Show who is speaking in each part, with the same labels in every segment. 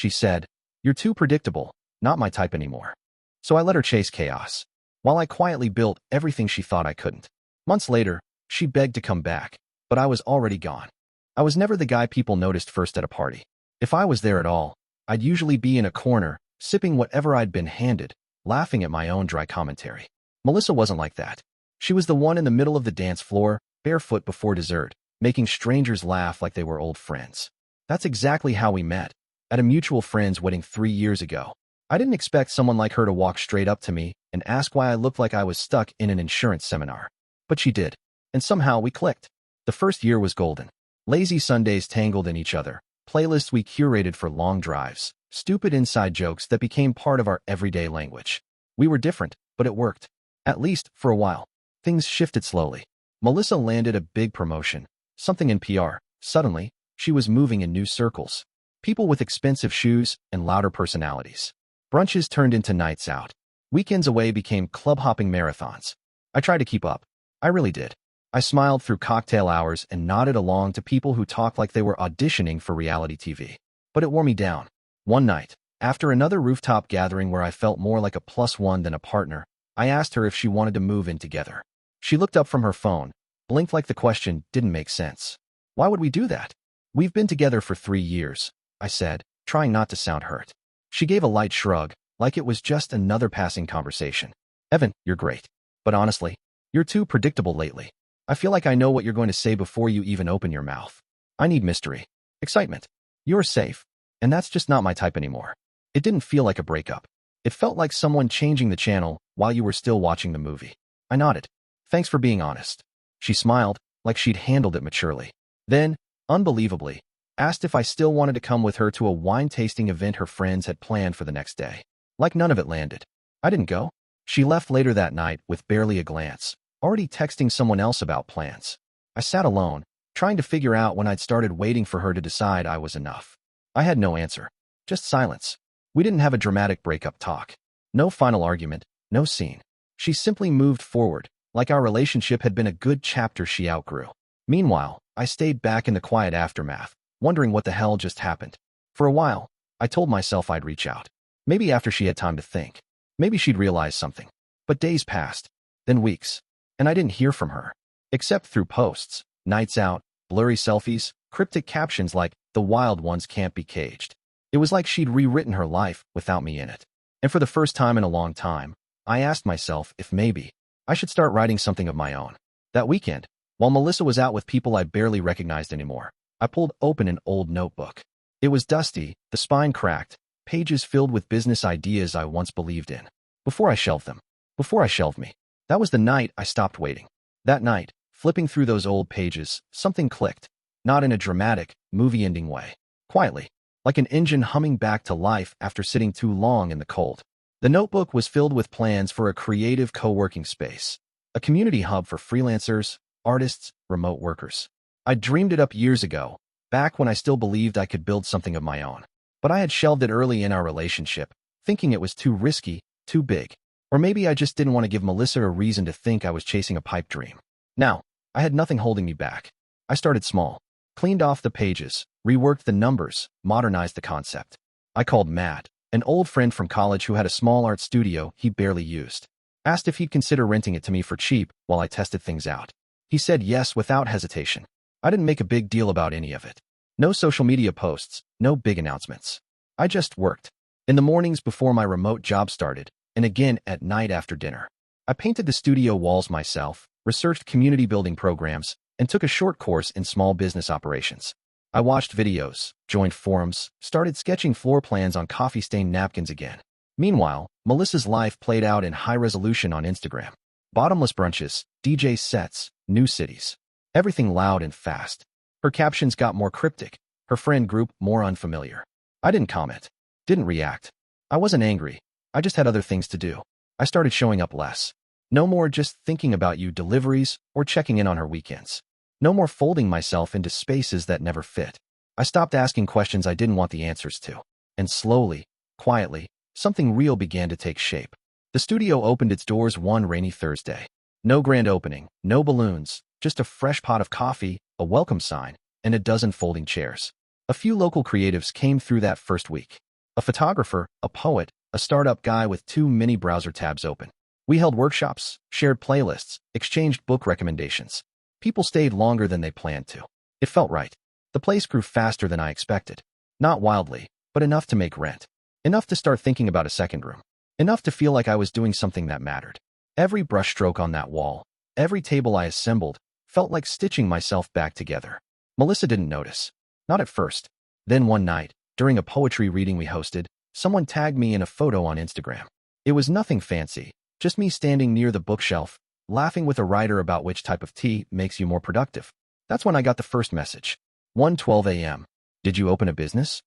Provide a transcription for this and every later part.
Speaker 1: she said. "You're too predictable, not my type anymore." So I let her chase chaos, while I quietly built everything she thought I couldn't. Months later, she begged to come back, but I was already gone. I was never the guy people noticed first at a party. If I was there at all, I'd usually be in a corner, sipping whatever I'd been handed, laughing at my own dry commentary. Melissa wasn't like that. She was the one in the middle of the dance floor, barefoot before dessert, making strangers laugh like they were old friends. That's exactly how we met, at a mutual friend's wedding 3 years ago. I didn't expect someone like her to walk straight up to me and ask why I looked like I was stuck in an insurance seminar. But she did, and somehow we clicked. The first year was golden. Lazy Sundays tangled in each other, playlists we curated for long drives, stupid inside jokes that became part of our everyday language. We were different, but it worked. At least, for a while. Things shifted slowly. Melissa landed a big promotion, something in PR. Suddenly, she was moving in new circles. People with expensive shoes and louder personalities. Brunches turned into nights out. Weekends away became club-hopping marathons. I tried to keep up. I really did. I smiled through cocktail hours and nodded along to people who talked like they were auditioning for reality TV. But it wore me down. One night, after another rooftop gathering where I felt more like a +1 than a partner, I asked her if she wanted to move in together. She looked up from her phone, blinked like the question didn't make sense. "Why would we do that?" "We've been together for 3 years," I said, trying not to sound hurt. She gave a light shrug, like it was just another passing conversation. "Evan, you're great. But honestly, you're too predictable lately. I feel like I know what you're going to say before you even open your mouth. I need mystery. Excitement. You're safe. And that's just not my type anymore." It didn't feel like a breakup. It felt like someone changing the channel while you were still watching the movie. I nodded. "Thanks for being honest." She smiled, like she'd handled it maturely. Then, unbelievably, asked if I still wanted to come with her to a wine-tasting event her friends had planned for the next day. Like none of it landed. I didn't go. She left later that night with barely a glance, already texting someone else about plans. I sat alone, trying to figure out when I'd started waiting for her to decide I was enough. I had no answer. Just silence. We didn't have a dramatic breakup talk. No final argument, no scene. She simply moved forward, like our relationship had been a good chapter she outgrew. Meanwhile, I stayed back in the quiet aftermath, wondering what the hell just happened. For a while, I told myself I'd reach out. Maybe after she had time to think. Maybe she'd realize something. But days passed, then weeks, and I didn't hear from her. Except through posts, nights out, blurry selfies, cryptic captions like, "The wild ones can't be caged." It was like she'd rewritten her life without me in it. And for the first time in a long time, I asked myself if maybe I should start writing something of my own. That weekend, while Melissa was out with people I barely recognized anymore, I pulled open an old notebook. It was dusty, the spine cracked, pages filled with business ideas I once believed in. Before I shelved them. Before I shelved me. That was the night I stopped waiting. That night, flipping through those old pages, something clicked. Not in a dramatic, movie-ending way. Quietly, like an engine humming back to life after sitting too long in the cold. The notebook was filled with plans for a creative co-working space, a community hub for freelancers, artists, remote workers. I dreamed it up years ago, back when I still believed I could build something of my own. But I had shelved it early in our relationship, thinking it was too risky, too big. Or maybe I just didn't want to give Melissa a reason to think I was chasing a pipe dream. Now, I had nothing holding me back. I started small, cleaned off the pages, reworked the numbers, modernized the concept. I called Matt, an old friend from college who had a small art studio he barely used. Asked if he'd consider renting it to me for cheap while I tested things out. He said yes without hesitation. I didn't make a big deal about any of it. No social media posts, no big announcements. I just worked. In the mornings before my remote job started, and again at night after dinner. I painted the studio walls myself, researched community building programs, and took a short course in small business operations. I watched videos, joined forums, started sketching floor plans on coffee-stained napkins again. Meanwhile, Melissa's life played out in high resolution on Instagram. Bottomless brunches, DJ sets, new cities. Everything loud and fast. Her captions got more cryptic, her friend group more unfamiliar. I didn't comment, didn't react. I wasn't angry, I just had other things to do. I started showing up less. No more just thinking about you deliveries or checking in on her weekends. No more folding myself into spaces that never fit. I stopped asking questions I didn't want the answers to. And slowly, quietly, something real began to take shape. The studio opened its doors one rainy Thursday. No grand opening, no balloons, just a fresh pot of coffee, a welcome sign, and a dozen folding chairs. A few local creatives came through that first week. A photographer, a poet, a startup guy with 2 mini browser tabs open. We held workshops, shared playlists, exchanged book recommendations. People stayed longer than they planned to. It felt right. The place grew faster than I expected. Not wildly, but enough to make rent. Enough to start thinking about a second room. Enough to feel like I was doing something that mattered. Every brushstroke on that wall, every table I assembled, felt like stitching myself back together. Melissa didn't notice. Not at first. Then one night, during a poetry reading we hosted, someone tagged me in a photo on Instagram. It was nothing fancy, just me standing near the bookshelf, laughing with a writer about which type of tea makes you more productive. That's when I got the first message. 1:12 a.m. Did you open a business?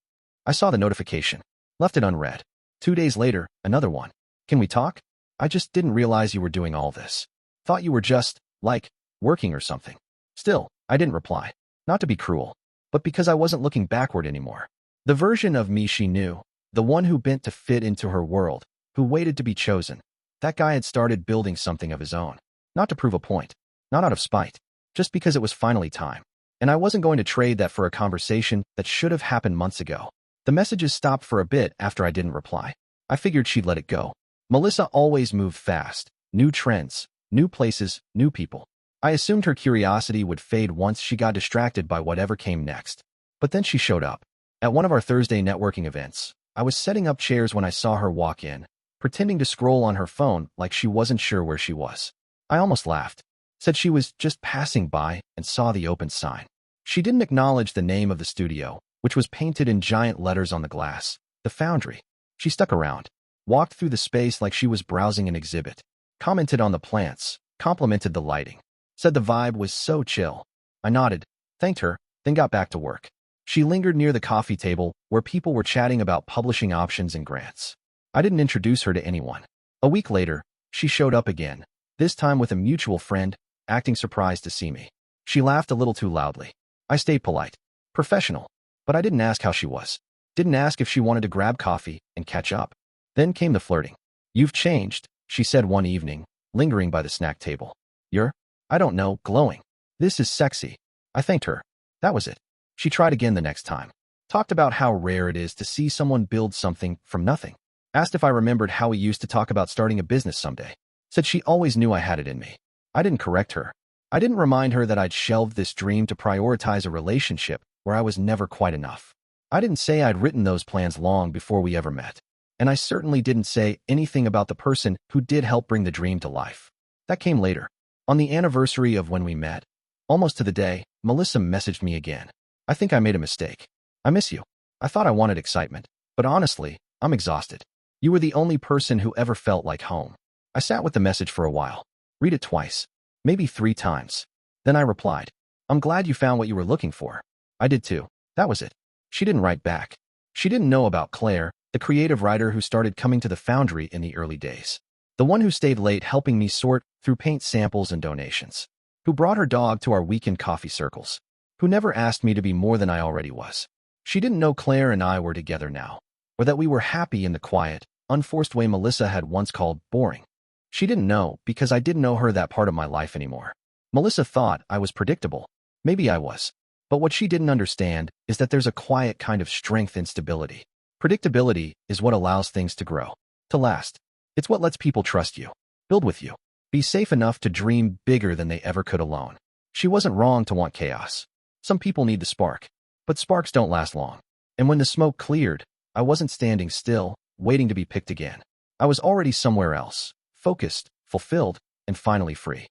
Speaker 1: I saw the notification. Left it unread. 2 days later, another one. Can we talk? I just didn't realize you were doing all this. Thought you were just, like, working or something. Still, I didn't reply. Not to be cruel, but because I wasn't looking backward anymore. The version of me she knew, the one who bent to fit into her world, who waited to be chosen, that guy had started building something of his own. Not to prove a point. Not out of spite. Just because it was finally time. And I wasn't going to trade that for a conversation that should have happened months ago. The messages stopped for a bit after I didn't reply. I figured she'd let it go. Melissa always moved fast. New trends, new places, new people. I assumed her curiosity would fade once she got distracted by whatever came next. But then she showed up. At one of our Thursday networking events, I was setting up chairs when I saw her walk in, pretending to scroll on her phone like she wasn't sure where she was. I almost laughed. Said she was just passing by and saw the open sign. She didn't acknowledge the name of the studio, which was painted in giant letters on the glass, the Foundry. She stuck around, walked through the space like she was browsing an exhibit, commented on the plants, complimented the lighting, said the vibe was so chill. I nodded, thanked her, then got back to work. She lingered near the coffee table where people were chatting about publishing options and grants. I didn't introduce her to anyone. A week later, she showed up again, this time with a mutual friend, acting surprised to see me. She laughed a little too loudly. I stayed polite, professional, but I didn't ask how she was. Didn't ask if she wanted to grab coffee and catch up. Then came the flirting. You've changed, she said one evening, lingering by the snack table. You're, I don't know, glowing. This is sexy. I thanked her. That was it. She tried again the next time. Talked about how rare it is to see someone build something from nothing. Asked if I remembered how we used to talk about starting a business someday. Said she always knew I had it in me. I didn't correct her. I didn't remind her that I'd shelved this dream to prioritize a relationship where I was never quite enough. I didn't say I'd written those plans long before we ever met. And I certainly didn't say anything about the person who did help bring the dream to life. That came later. On the anniversary of when we met, almost to the day, Melissa messaged me again. I think I made a mistake. I miss you. I thought I wanted excitement, but honestly, I'm exhausted. You were the only person who ever felt like home. I sat with the message for a while. Read it twice. Maybe 3 times. Then I replied, I'm glad you found what you were looking for. I did too. That was it. She didn't write back. She didn't know about Qley, the creative writer who started coming to the Foundry in the early days. The one who stayed late helping me sort through paint samples and donations. Who brought her dog to our weekend coffee circles. Who never asked me to be more than I already was. She didn't know Qley and I were together now. Or that we were happy in the quiet, unforced way Melissa had once called boring. She didn't know because I didn't know her that part of my life anymore. Melissa thought I was predictable. Maybe I was. But what she didn't understand is that there's a quiet kind of strength in stability. Predictability is what allows things to grow, to last. It's what lets people trust you, build with you, be safe enough to dream bigger than they ever could alone. She wasn't wrong to want chaos. Some people need the spark, but sparks don't last long. And when the smoke cleared, I wasn't standing still, waiting to be picked again. I was already somewhere else, focused, fulfilled, and finally free.